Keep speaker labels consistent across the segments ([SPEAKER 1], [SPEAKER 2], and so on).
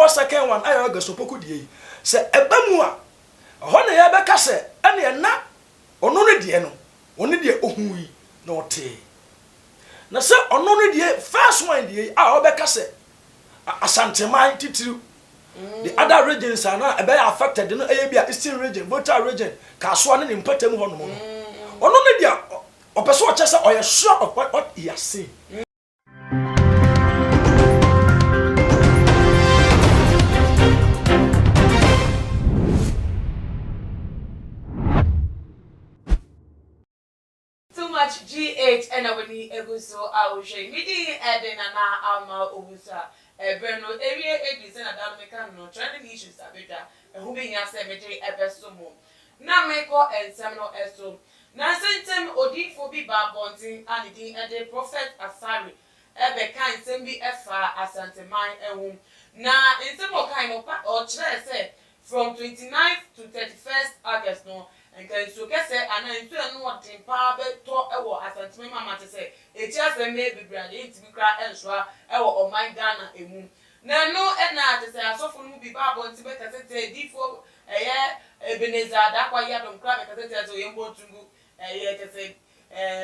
[SPEAKER 1] before second one ayo gasopoku die se eba mu a ho na ya beka se ene na ono ne die no oni die ohun yi na ote na se ono ne die first one die a obeka se asanteman titiru the other regions are now affected no area eastern region voter region kaso ne mpatam ho no no ono ne dia opeso o chese o ye sure of what he has seen.
[SPEAKER 2] Too much GH and aboni eguso awoshe midi edena na ama obusa Berno area edison na dalmeka no trending issues abeda ehu be nya se meje ebesomo na meko ensem no eso na sentem odifo bi ba bontin anidi ede prophet Asari ebe kan ensem bi efa asanteman ehu na ensem okan no pa o kire se from 29th to 31st August no and can so get say and into no odin pa be to ewo asanteman mama te say e ti asem be bibrade ntimi kra enswa ewo oman Ghana emu na no ena te say asofo no bi ba bontin be ka say difo eye Ebeneza dakwa ya don kra be ka say so yembo tungu eye te say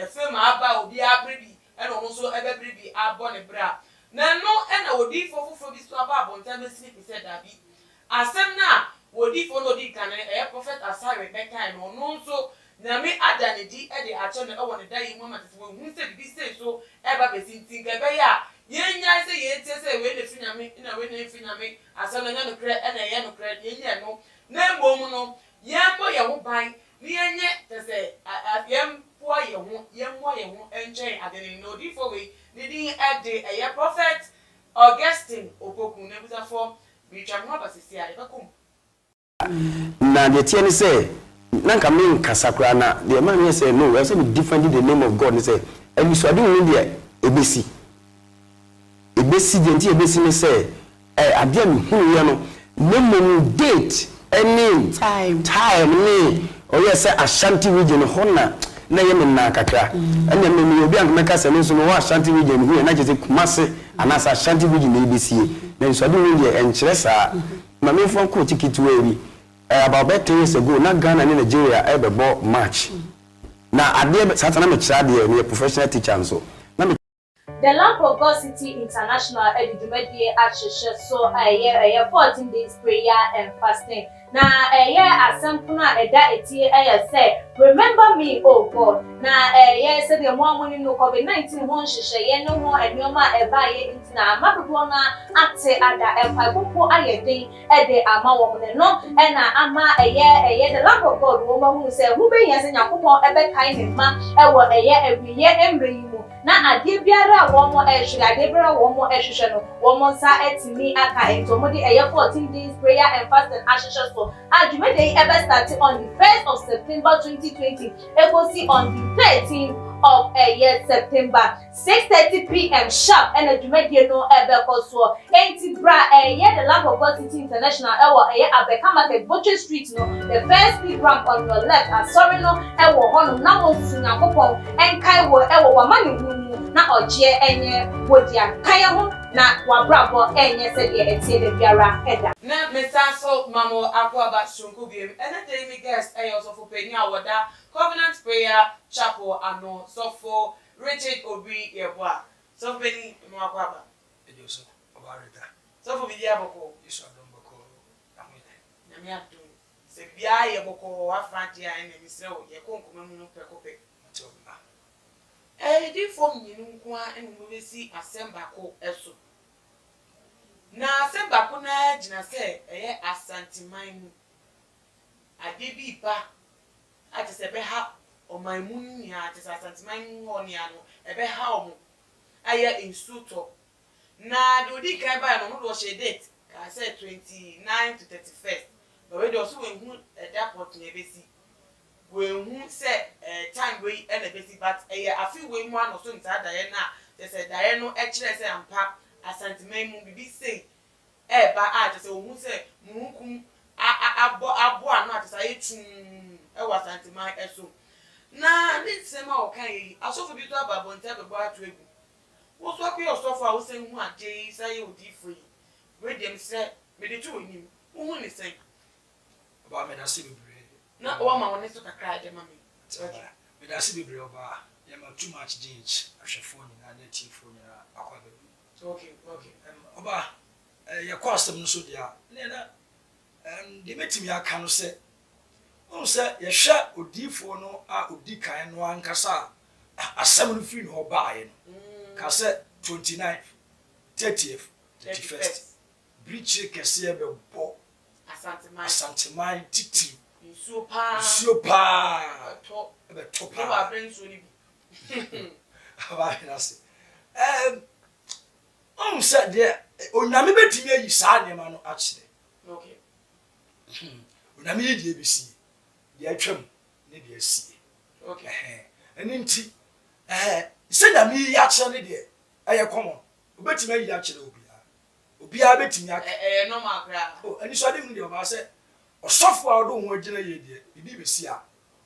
[SPEAKER 2] film aba obi abribi ena ono so ebe bribi abo ne bra na no ena odifo foforo bi so aba bontin be sleep say dabi asem na odifo no di kan prophet Asari be kan no so na me ada ne di e de acho ne ewo ne dai mu ma tese hu se bibi se so eba be sintin ke be ya yenya se ye tie se we ne finyame na we ne finyame asem na nya no kre e na ye no kre yenya no na mbom no yembo ye ho ban ni yenye tese yempo ye ho enchen adeni no odifo we ni di e de ye prophet Augustine Opoku ne busafo bi twamwa basisi a bekom
[SPEAKER 3] na the tieni say nanka me kasakra na the man say no we say we defend the name of God say and so ade won dia ebesi the nti ebesi ne say ade am hu ye no name date any time ni o ye say Ashanti region hona na ye me na kakra anya me obi an meka say no so no Ashanti region hu na je say Kumase anasa Ashanti region ebesi na so ade won dia enkyere sa mame fon ko ticket we about 10 years ago na Ghana and Nigeria ebebo match na ade satana me kira de we professional teacher so na me
[SPEAKER 4] the Lamp of God City International Edumedie Acheshe so 14 days prayer and fasting na asampuna eda etie say remember me oh God na say the one no COVID-19 won hihye ye no ho anuoma eba ye ntina amadodo na ate ada empa popo ayeden ede ama wo ne no na ama the Lamp of God wo ma hu say hu be yan say yakopon ebe kai ne ma ewo awiye emre yimu na ade biara wo mo ehwe ade biara wo mo ehwehwe no wo mo nsa etimi aka entomo de 14 days prayer and fasting asheshe so Ajumede ever started on the 1st of September 2020 see on the 13th of September 6:30 p.m. sharp and Ajumede no ever so enti bra the Lamp of God City International Abeka Market Butcher Street no the first big ramp on your left sorry no hono na mo sunya kopon enkai wo wamani hunu na oje enye wodia kaya ho na wabrabo enye se de etie de biara eda
[SPEAKER 2] na mesaso mamo akwaba shunku biem ene dey guest also for penya woda Covenant Prayer Chapel ano so for Richard Obi Yeboa so for beni mo akwaba
[SPEAKER 1] ejoso obarida
[SPEAKER 2] so for bidia boko
[SPEAKER 1] iso adon boko amile
[SPEAKER 2] na me adu se bia ye boko afante ya ene misre wo ye konkoma mu no pekope
[SPEAKER 1] matoma
[SPEAKER 2] di form nyinu nko a ene mo besi asemba ko eso na asemba ko na gina se asantiman mu ade bi ba ati se be ha oman mu ni ati se asantiman mu oni ano ebe ha omo aye instructor na do di kan ba no do she date ka say 29 to 31st but we do so we hu deport na ebesi we hu say time we na ebesi but afi we mu ano so nta da ye na se da ye no e kire say ampa asantiman mu bibi say ba a te se o hu say mu hukum abo ano ate say tun e wa asantiman eso na ni sema o kan yi asofo bi to ababo nta be bo ato egu wo so akwe osofo a wo se hu ade say odi fo yi we dem say me de tu onim wo hu ni sen
[SPEAKER 1] Oba me da se bebre
[SPEAKER 2] na o ma woni so kakra de ma me
[SPEAKER 1] me da se bebre oba ya ma too much gauge ahwefo ni na native ni na akwa bebre
[SPEAKER 2] okay
[SPEAKER 1] oba ya kwasem no so dia na de metimi aka no se on se ye hwa odifo no a odi kan no ankasa asem no free no baaye no ka se 29th 30th 31st bridge kese be bo asanteman titi nsuo pa
[SPEAKER 2] to
[SPEAKER 1] be to
[SPEAKER 2] pa
[SPEAKER 1] pa
[SPEAKER 2] bring so ni bi
[SPEAKER 1] aba na se on se de onyame betimi ayi saa ne ma no a kire
[SPEAKER 2] okay
[SPEAKER 1] onyame yi die besi de atwam ne de asie
[SPEAKER 2] okay
[SPEAKER 1] eni nti se nyame yi a kire ne de eye common obetimi ayi a kire obia betimi aka
[SPEAKER 2] normal gra
[SPEAKER 1] ani so ade hu de oba se osofo a odo ho agina ye de bibi besi a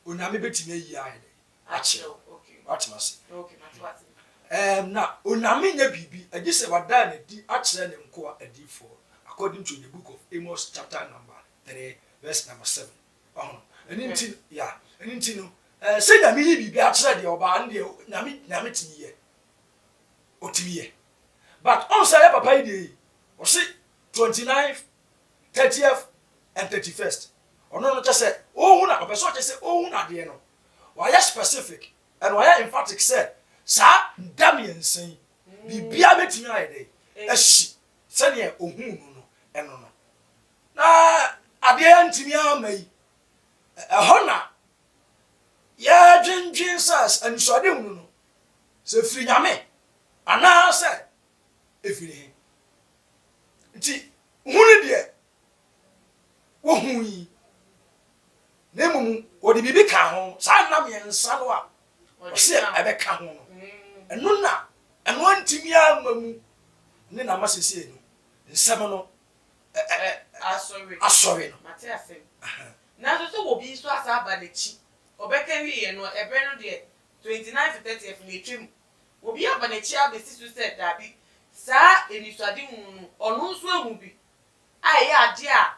[SPEAKER 1] onyame betimi ayi a de a kire
[SPEAKER 2] okay
[SPEAKER 1] watmase
[SPEAKER 2] okay matwase
[SPEAKER 1] na onyame nya bibi agi se wada na di a kire ne nko a adifo according to the book of Amos chapter number 3 verse number 7 eni nti no se nyame yi bibi a kire de oba an de nyame timi ye otimi ye but on say papa yi de o se 29th 30th and 31st ono no chese ohun na papa so chese ohun na de no why specific and why emphatic said sa ndamiensen bibia betimi ayede ehyi se ne ohun no eno no na ade ntimi amai ehona ya dwendwen sas ansode hu no se firi nyame ana se efiri nti hunu de wo hu yi na mum wo de bibi ka ho sa ndamiensa no a o se ebe ka ho no eno na eno antimi amamu ne na masese no nsem no asori no
[SPEAKER 2] mate asem na so wo bi so asa aba nechi obeka wi ye no ebe no de 29 30th na etwem wo bi aba nechi abesi so said dabi sa enisade hu no ono nso ahu bi aye ade a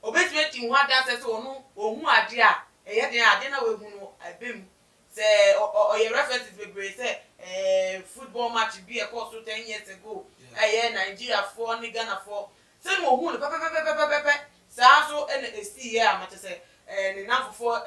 [SPEAKER 2] obetime ti hu ada se ono ohu ade a eye de ade na we hu no abem se oye references bebre se football match bi e course 10 years ago aye Nigeria for ni Ghana for se mo hu no pepe sa so ene esi here amate se ni nanfofo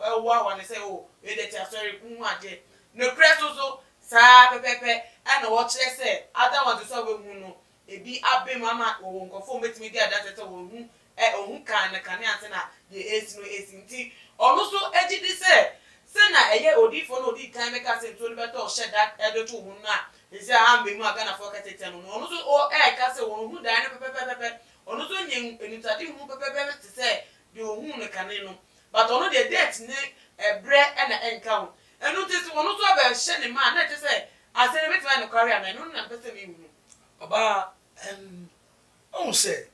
[SPEAKER 2] ewa wane se o e de tia sorry hu ade no preso so sa pepe ana wo kire se ada wan so we hu no ebi abem ama wo nkofo metimi di ada se wo hu ohun kan ante na ye esi no esi nti onu so ejidi se na eye odifo no odi kan meka se nto beto sheda edoto hu na esi ambe mu aga na fo katete no onu so o ka se wo hu dan pepe onu so nyen enitade hu pepe se de ohun ne kan no but onu de date ne ebre na enka hu enu ti se onu so be hye ne ma na te se asere betima no career na no na pese me hu
[SPEAKER 1] oba on se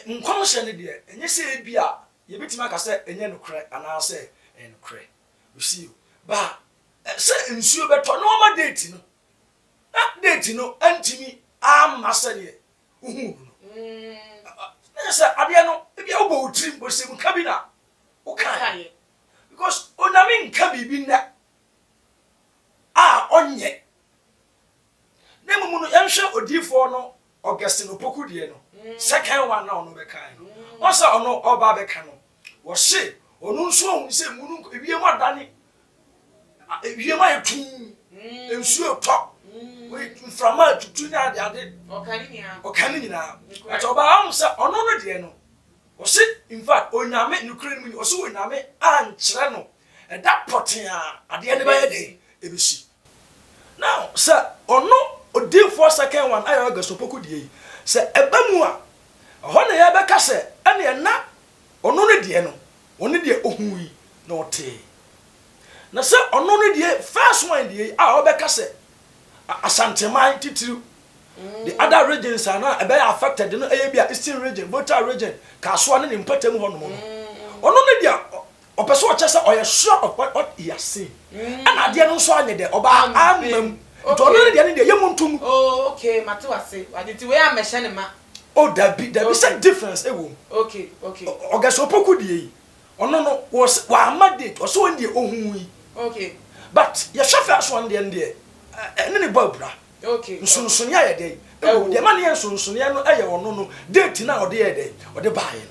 [SPEAKER 1] nkwan hye ne de enye se bia ye betima aka se enye no kre ana se en kre you see ba se nsuo beto no ma date no na date no antimi amma se ne uhu no na se ade no bia wo bo utrim bo se nka bi na wo kan because onami nka bibi na onye na mumu no yanhwe odifo no Augustine Opoku die no second one na ono be kan no osa ono oba be kan no wo hye onu nso ohun se munu ewie ma dane ewie ma etu ensuo to we mframa tutu na ade okani nyina ati oba ahun se ono no die no wo hye in fact onyame nukure mu wo so onyame ankyere no that potin ade ne ba ye de ebisi now sir ono odifo second one ayo Augustine Opoku die se ebamu a ho na ya be ka se ene na ono no die no oni de ohun yi na ote na se ono no de first one de a obeka se asanteman titiru the other regions are now be affected no bia eastern region voter region kaso ne mpatam ho no mo ono no de opeso chese oye sure of what he has seen and ade no so anye de oba amam to ono no de ne de yemuntum
[SPEAKER 2] oh okay matewase waditi we amehye ne ma
[SPEAKER 1] oh that be some difference
[SPEAKER 2] okay
[SPEAKER 1] ogaso poku die ono no was wa amade o so ndie ohun yi
[SPEAKER 2] okay
[SPEAKER 1] but ya shafa so ndie ene ne babra
[SPEAKER 2] okay
[SPEAKER 1] nsunsun ya yede de man ye nsunsun ya no aye ono no date na ode yede ode baaye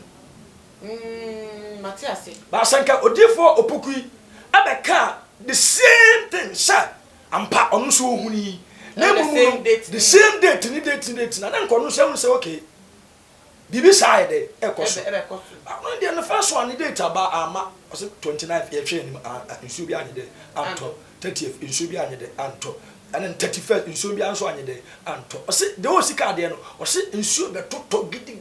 [SPEAKER 2] Matias
[SPEAKER 1] ba sanka odifo opoku yi abeka the same thing sha ampa ono so ohun yi na mu the same date ni date na nko no say okay bibi side ekoso no dey the first one date aba ama 29th ye hwe ni nsu bi anyede anto 30th nsu bi anyede anto and then 31st nsu bi anso anyede anto o se de o sika de no o se nsu be toto gidi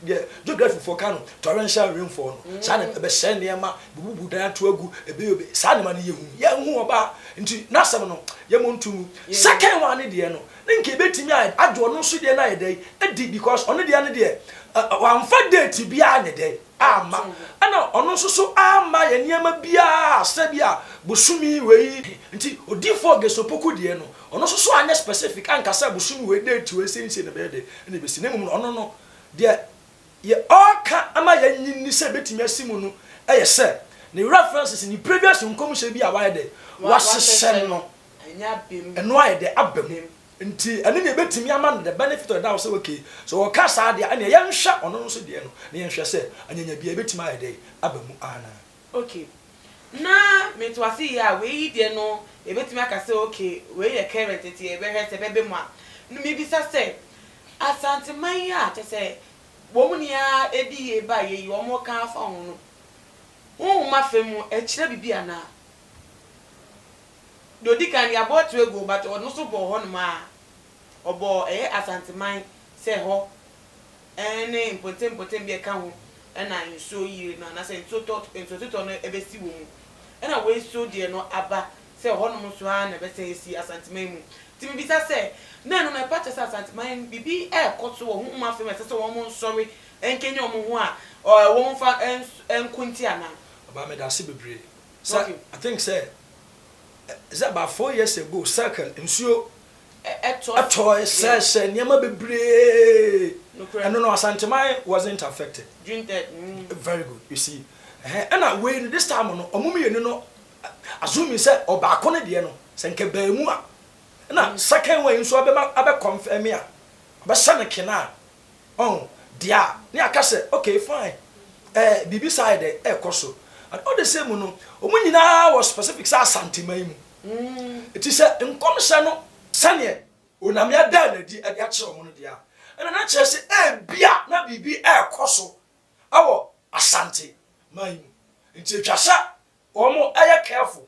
[SPEAKER 1] the geography for Kano torrential rainfall no sa na be hye niema bububu dan to agu ebe sa na ma ne yehu oba nti na asem no ye montu second one de no nke betimi adwo no so de na yede edi because ono de ne de wamfa date bia ne de ama ana ono so ama ye niema bia asabia busumi wei nti odifo gesopoku de no ono so anya specific ankasa busumi wei date we sense ne be de ne be sinem no ono no de ye oka ama ye nyini se betimi asimu no eye se ne references ni previous nkomhye bia wa de wasesem no
[SPEAKER 2] anya bem
[SPEAKER 1] eno aye de abem nti ane ne betimi ama the benefit of that say okay so o ka sa de ane ye nhwa ono no so de no ne nhwa se anyanya bia betimi aye de abamu ana
[SPEAKER 2] okay na metwasi ya we de no e betimi aka say okay we ye current ti e be hwese bebe mu a no me bisa say asante man ya te say wo mu ne ya edi ye ba ye wo mo kan fa ho no wo ma femu e kire bibia na dodi kan ya bo to ego but ono so bo ho no ma obo asante man se ho ene important bi ka ho na nso yire na se nso no ebesi wo mu na we so de no aba se ho no so ha na be se esi asante man mu timi bi sa se na no na pacha sa asante man bibi koto wo hu ma fe me se wo mo sorry enkenye wo ho a wo mfa enkunti ana
[SPEAKER 1] aba me da se bebre so I think say is about 4 years ago circle nsuo eto say niam bebre and no Asanteman wasn't affected very good you see and I wait this time no omumi no assuming say oba ko ne de no se nke ba mu a na second way nso abe confirm ya ba sha ne kena on dia ne aka say okay fine bibi side koso and all the same no omunyina was specific say Asanteman mu it is a nkomse no sane onam ya da na di ade a kire omo no dia and na kire say bia na bibi koso awo Asante man nti twasa omo aya careful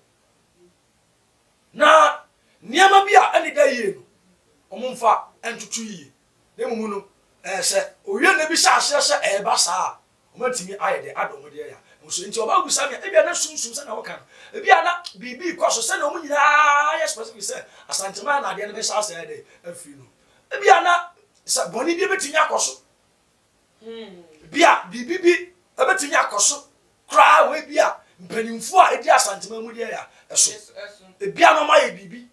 [SPEAKER 1] na niama bia ani da yie no omo mfa entutu yie na mumu no se owie na bi sha ase se ba saa omo timi aye de adom de ya so nti oba gusa me ebia na sumsum se na woka ebia na bibi koso se na omo nyina ya specific se Asanteman na de na be sha ase de afi no ebia na sa boni bi betinya koso bia bibi abetinya koso kra we bia mpanimfo a edi Asanteman mu de ya eso ebia no ma ye bibi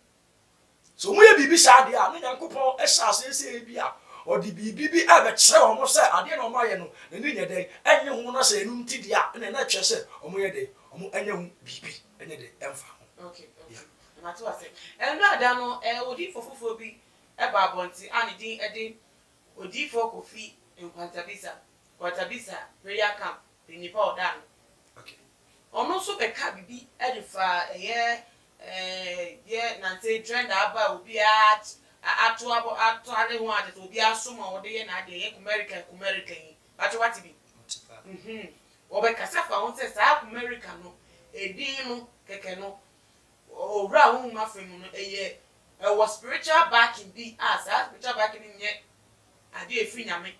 [SPEAKER 1] so mu ye bibi sha de a no Nyankopon e sha ase se bia odi bibi abe kire o mo se ade na o ma ye no na ni nyede enye hu no se enum ti dia na kire se o mo ye de o mo enye hu bibi enye de emfa
[SPEAKER 2] okay na to ase eno ada no odi fofofo bi e ba bonti ani din ede odi fo Kofi Nkwantabisa prayer camp ni pa oda no
[SPEAKER 1] okay
[SPEAKER 2] ono so be ka bibi e de fa ye na say trend aba obi atu ale ho ade to obi asoma wo de ye na ade ye America yi atu wati bi wo be kasa fa won say sa America no edin no keke no owura hu ma femu no was spiritual backing bi spiritual backing ni nye ade efri nyame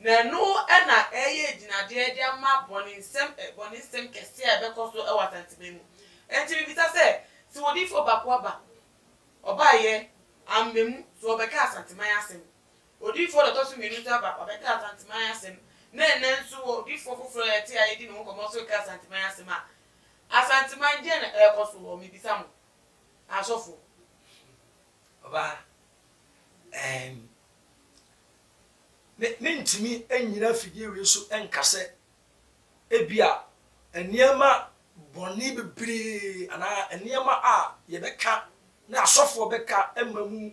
[SPEAKER 2] na no na dinade de ama bonisem kese e be koso e Asanteman mu enti bi ta say si wodi fo bakwa oba ye amem so obeka Asanteman asem odi fo do so menu ta ba obeka Asanteman asem na nso odi fo foforo e ti ayi di no komo so ka Asanteman asem a Asanteman je na e koso o mi bisa mo asofo
[SPEAKER 1] oba mentimi enyina fidie we so enkase ebia eniema boni bebre ana eniema a yebeka na asofo beka emamu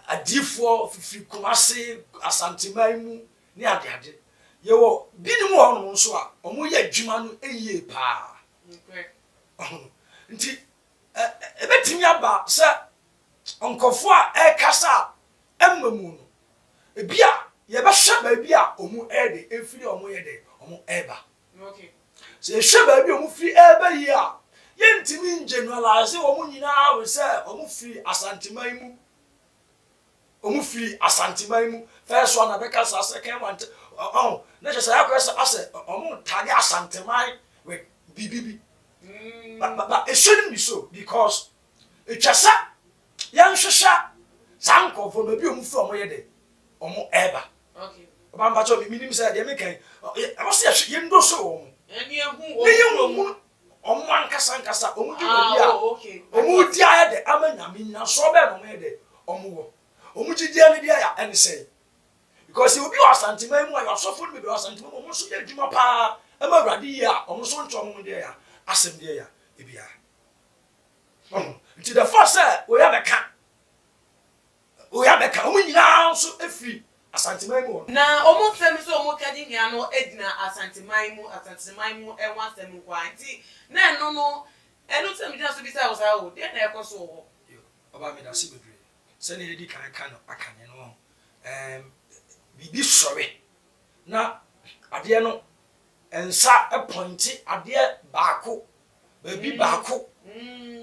[SPEAKER 1] adifo fifi kumase asanteman mu ni ade yewo binimu hono nso a omo ye adwuma no eyie pa nti ebetimi aba se onkofo a ekasa emamu no ebia yebehwe ba bia omu ede efiri omu yede omu eba
[SPEAKER 2] okay
[SPEAKER 1] se ehwe ba bia omu firi eba yi a yentimi generalize omu nyina we se omu firi asanteman mu omu firi asanteman mu first one abeka sa second one na je say akwese ase omu tage asanteman we bibibi but it shouldn't be so because etwasa yanhwehwa sankofo ba bia omu firi omu yede omu eba
[SPEAKER 2] okay
[SPEAKER 1] Bamba cho minim say de mekan I say yendo so omu
[SPEAKER 2] eni ehu
[SPEAKER 1] omu ankasa omu di
[SPEAKER 2] okay
[SPEAKER 1] omu di aya de amanyame nya so be no me de omu wo omu gidia ne dia ya ene say because you be asanteman mu ayo so fun be asanteman omu so ye djuma pa ama awrade ya omu so ncho omu de ya asem de ya ebia nti the first say we ya beka omu nyina so efi asanteman mu
[SPEAKER 2] na omu fem so omu kadi nia no edina asanteman mu enwa sem kwa nti na eno no enu sem dia so bi say wosa wo de na ekoso wo
[SPEAKER 1] oba me da se bebre se na edi kan no akane no bibi sori na ade no ensa appointi ade baako baby baako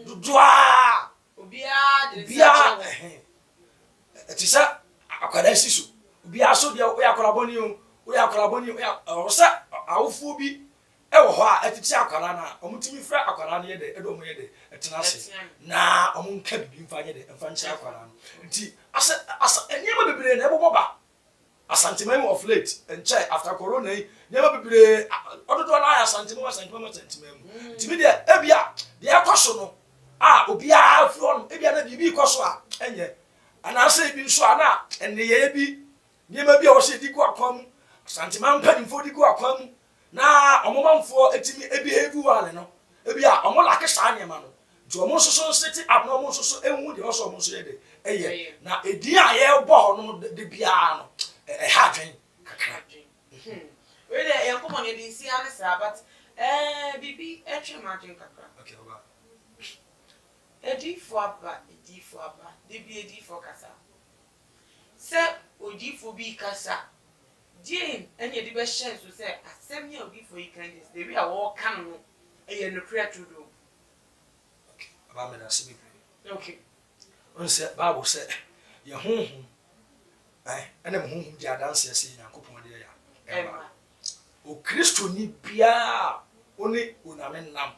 [SPEAKER 1] dodoa
[SPEAKER 2] obia de
[SPEAKER 1] bia etisa akwada siso obia so de o yakoraboni o sa awofo bi ewo ho a etiti akwara na omutimi fra akwara na yede edo mo yede etena se na omunka bibi mfa yede mfa nchi akwara no nti asa enyema bebre na ebo ba asanteman of late enche after corona nyema bebre ododo na asanteman nti me de ebia de ekoso no obia from ebia na bibi koso a enye ana asa ebi nso ana enne ye bi nyema bi a wo se di ku akwam asanteman mpanimfo di ku akwam na omomanfo etimi ebehave wale no ebia omo lake sa nyema no nti omo soso seti up na omo soso enwu de oso omo so yede eye na edi a ye bo no de bia no ha dwen kakra
[SPEAKER 2] we de yan ko mo ne di si ane sa but bibi etwe ma dwen kakra
[SPEAKER 1] okay oba
[SPEAKER 2] edi fo aba de bi edi fo kasa se odi fo bi kasa Jane eni edi be share so say asem ya odi fo ikandis de bi a wo kan no eye no kra to do
[SPEAKER 1] okay oba me da se bebre
[SPEAKER 2] okay
[SPEAKER 1] on say bible say ye honhom ene mo honhom di adanse ase Yankopon de ya o Kristo ni bia oni oname nam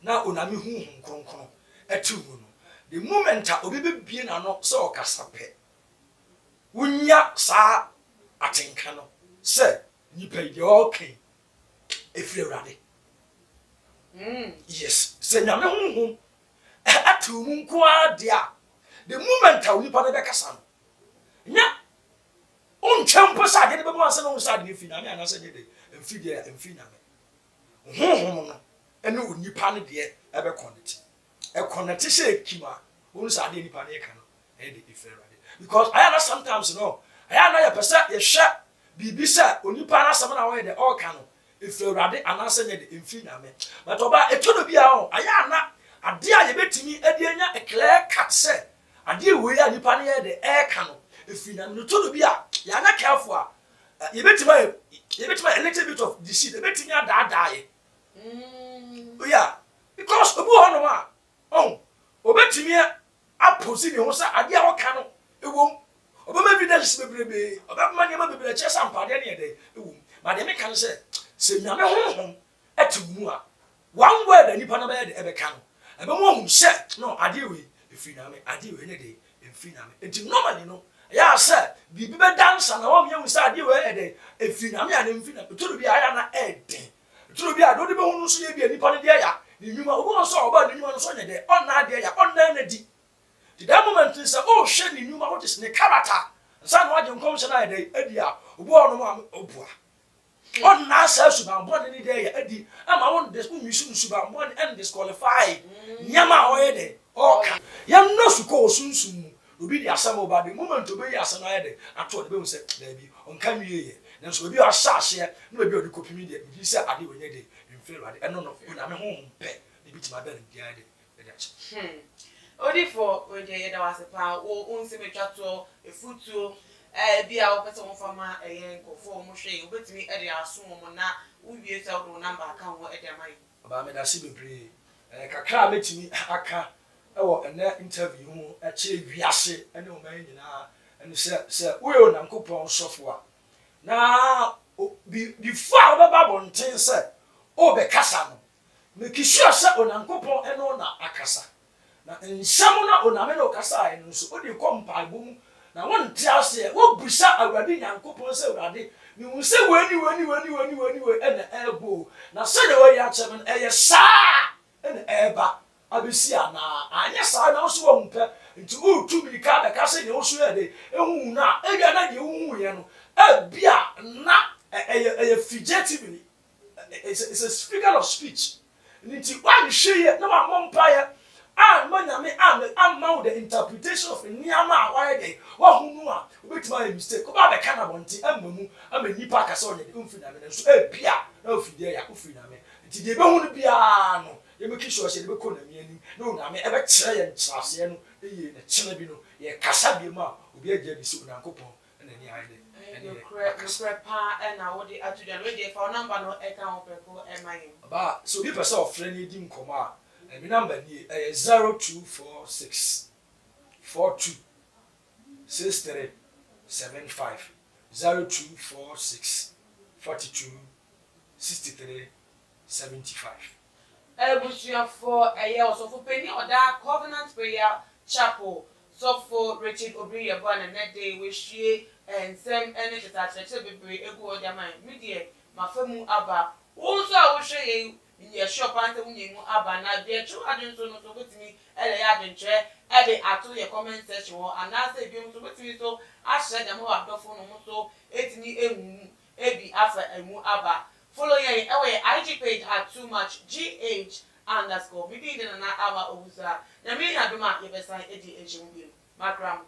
[SPEAKER 1] na oname honhom kronkron atu mu no the moment a obi bebie na no se okasa pe wunya sa atenka no se nipa ide okay efiri urade yes se nyame honhom atu mu nko adia the moment a nipa na be kasa no nya unchampo sa de be mo ansa no sa de fi na me anasa de emfi de emfi na me honhom no ene onipa no de e be connect e connect se kima won sa de nipa na e kan no e de efiri urade because I know sometimes no I know ya pesa ye hwe bibi sa onipa na sam na wo de all kan no efiri urade anasa nye de emfi na me but oba etodo bia ho aya na ade a ye betimi e de anya e clear cut se ade we ya nipa na ye de e kan no efiri na me etodo bia ya na careful a ye betima a little bit of deceit ye betimi ada ye yeah because obu ho no ma obetimi apposi ni ho sa ade a wo kan no ewom obama evidence bebrebe obama nyama bebrebe che sampade ne de ewom ma de me kan se nyame honhom etumu a one word ani pa na be de ebe kan ebe mo hu se no ade we efiri na me ade we ne de efiri na me enti normally no ya se bibi be dansa na wo me hu se ade we e de efiri na me ade efiri na turu bi aya na eden turu bi ado de be hu no so ye bi ani pa ne de ya ni nyuma obo so oba ni nyuma no so nye de on na ade ya on na na di. The moment is oh sheni nyuma what is ne character nsa no agye nkom se na ede edi a obo ono ma obua on na sa suban body ni dey edi ama won des unwisu suban body and disqualify nyama oye de oka yam no suko osunsun mu obi di asam oba de moment obi asam aye de ato de be se da bi onka miye nanso obi asase na obi odi kopimi de bi se ade onye de mfelo ade eno no na me ho mpe de bi tima be de ade de
[SPEAKER 2] odi for we de yeda wasepa wo unsi metwato efutuo bia wo pese wo fama nkofo mo hwe obetimi ede aso mo na wo wie sa wo number aka ho ede amai
[SPEAKER 1] ba me da si bebre kakra metimi aka ewo ene interview ho kire wiase ene o man nyina ene se wo yo nankopon sofo a na before we ba bonten se o be kasa no me kisua se onankopon ene o na akasa na nsam na oname na okasa ayi no so odi kompa bom na won ti ase wo busa awurade nyankopon se awurade ni wo se wani ene ebo na se de wo ya chem eye saa ene eba abesi ana anya saa na so wo mpe nti o tu bi ka be ka se ne wo so ya de ehu na edia na de hu ye no ebia na eye figuratively it's a figure of speech nti wan hwe na wa mompa ye manyame amount the interpretation of nyama why dey wa hunu a obetima a mistake ko ba be kana bonti amamu amanipa kasa onye de mfi na me so bia na ofide ya ofiri na me nti de be hunu bia no ye make sure se de be ko na me ani no na me e be kire ye ntrase no eye na kire bi no ye kasa bi ma obi agya bi so nankopon na ni aide
[SPEAKER 2] no pa na wo de atudan we de fa number no e ka ho peko e mayin
[SPEAKER 1] ba so bi person of friend di nkoma my number is 0246 42 63 75 0246 42 63 75.
[SPEAKER 2] Ebusia for also for penny or that Covenant Prayer Chapel. So for Richard Obriya born and that day wish ye and same energy that I tell be ego their mind. Media, my family abba. Also, I wish ye. Ye shop ante munye mu aba na de chu adun so no so betimi ele ya adun che e de ato ye comment section wo anase bi mu so betimi so ahye dem ho adofo no mu so etimi emu ebi afa emu aba follow ye ewe IG page at too much gh_. We did na awa obusa na me ya do ma ye besan edi ejim bi makram